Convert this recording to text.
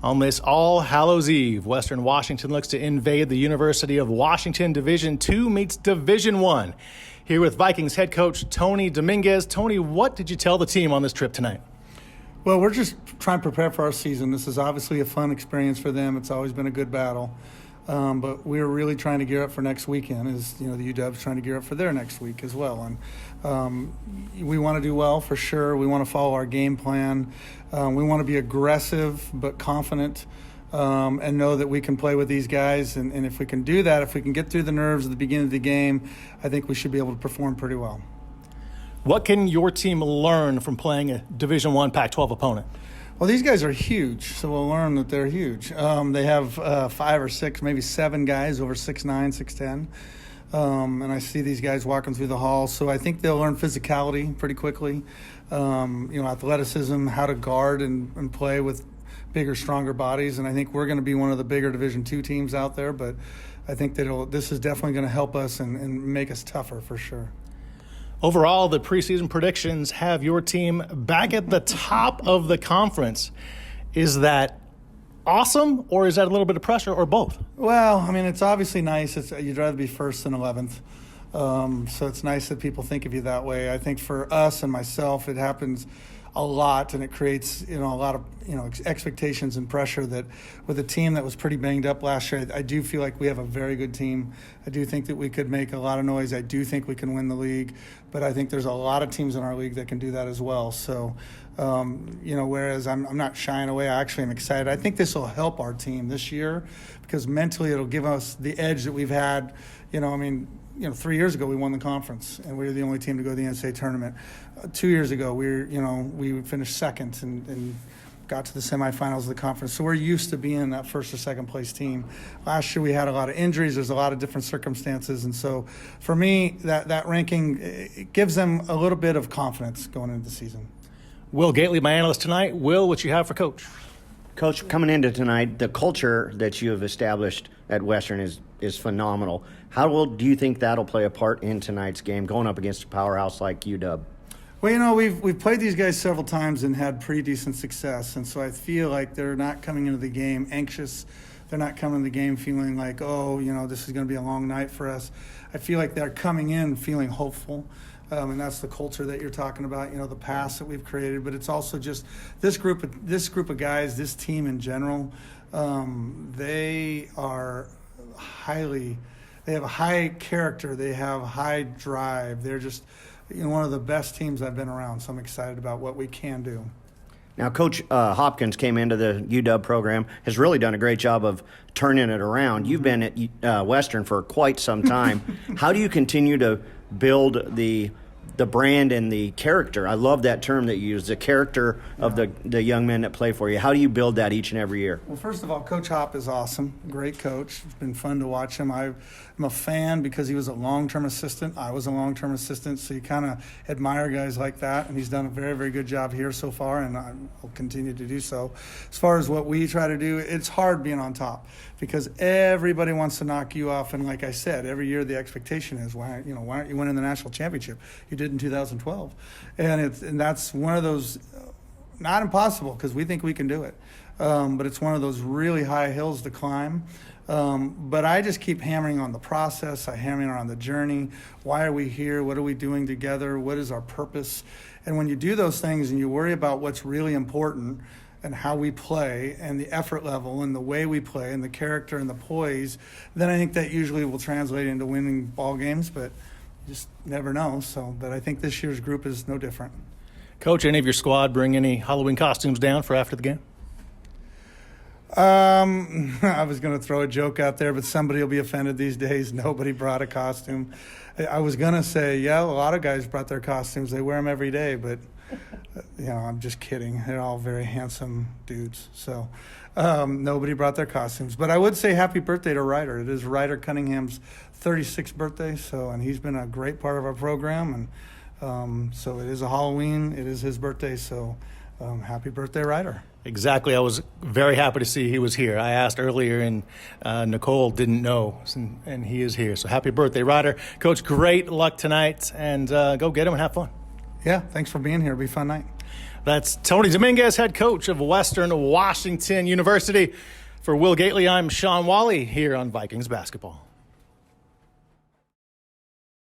On this All Hallows Eve, Western Washington looks to invade the University of Washington. Division II meets Division I. Here with Vikings head coach Tony Dominguez. Tony, what did you tell the team on this trip tonight? Well, we're just trying to prepare for our season. This is obviously a fun experience for them. It's always been a good battle. But we're really trying to gear up for next weekend. The UW's trying to gear up for their next week as well. And we want to do well for sure. We want to follow our game plan. We want to be aggressive but confident and know that we can play with these guys. And if we can do that, if we can get through the nerves at the beginning of the game, I think we should be able to perform pretty well. What can your team learn from playing a Division I Pac-12 opponent? Well, these guys are huge, so we'll learn that they're huge. They have 5 or 6, maybe 7 guys over 6'9", 6'10". And I see these guys walking through the hall, so I think they'll learn physicality pretty quickly, athleticism, how to guard and play with bigger, stronger bodies. And I think we're going to be one of the bigger Division II teams out there, but I think this is definitely going to help us and make us tougher for sure. Overall, the preseason predictions have your team back at the top of the conference. Is that awesome, or is that a little bit of pressure, or both? Well, I mean, it's obviously nice. You'd rather be first than 11th. So it's nice that people think of you that way. I think for us and myself, it happens a lot, and it creates a lot of expectations and pressure that with a team that was pretty banged up last year, I do feel like we have a very good team. I do think that we could make a lot of noise. I do think we can win the league, but I think there's a lot of teams in our league that can do that as well. So, whereas I'm not shying away, I actually am excited. I think this will help our team this year because mentally it'll give us the edge that we've had. 3 years ago we won the conference and we were the only team to go to the NCAA tournament. 2 years ago we finished second and got to the semifinals of the conference. So we're used to being that first or second place team. Last year we had a lot of injuries. There's a lot of different circumstances. And so for me, that ranking, it gives them a little bit of confidence going into the season. Will Gately, my analyst tonight. Will, what you have for Coach? Coach, coming into tonight, the culture that you have established at Western is phenomenal. How do you think that'll play a part in tonight's game, going up against a powerhouse like UW? Well, we've played these guys several times and had pretty decent success, and so I feel like they're not coming into the game anxious. They're not coming into the game feeling like, this is going to be a long night for us. I feel like they're coming in feeling hopeful. And that's the culture that you're talking about, the past that we've created. But it's also just this group of guys, this team in general, they have a high character. They have high drive. They're just one of the best teams I've been around. So I'm excited about what we can do. Now, Coach Hopkins came into the UW program, has really done a great job of turning it around. You've been at Western for quite some time. How do you continue to build the brand and the character? I love that term that you use, the character of the young men that play for you. How do you build that each and every year? Well, first of all, Coach Hop is awesome. Great coach. It's been fun to watch him. I'm a fan because he was a long-term assistant. I was a long-term assistant, so you kind of admire guys like that, and he's done a very, very good job here so far, and I'll continue to do so. As far as what we try to do, it's hard being on top because everybody wants to knock you off, and like I said, every year the expectation is, why aren't you winning the national championship? You did in 2012, and that's one of those not impossible because we think we can do it, but it's one of those really high hills to climb. But I just keep hammering on the process. I hammering on the journey. Why are we here? What are we doing together? What is our purpose? And when you do those things and you worry about what's really important and how we play and the effort level and the way we play and the character and the poise, then I think that usually will translate into winning ball games, but you just never know. But I think this year's group is no different. Coach, any of your squad bring any Halloween costumes down for after the game? I was going to throw a joke out there, but somebody will be offended these days. Nobody brought a costume. I was going to say, a lot of guys brought their costumes. They wear them every day, but I'm just kidding. They're all very handsome dudes. So nobody brought their costumes. But I would say happy birthday to Ryder. It is Ryder Cunningham's 36th birthday, and he's been a great part of our program. And so it is a Halloween. It is his birthday, so happy birthday, Ryder. Exactly. I was very happy to see he was here. I asked earlier, and Nicole didn't know, and he is here. So happy birthday, Ryder. Coach, great luck tonight, and go get him and have fun. Yeah, thanks for being here. It'll be a fun night. That's Tony Dominguez, head coach of Western Washington University. For Will Gately, I'm Shawn Walli here on Vikings Basketball.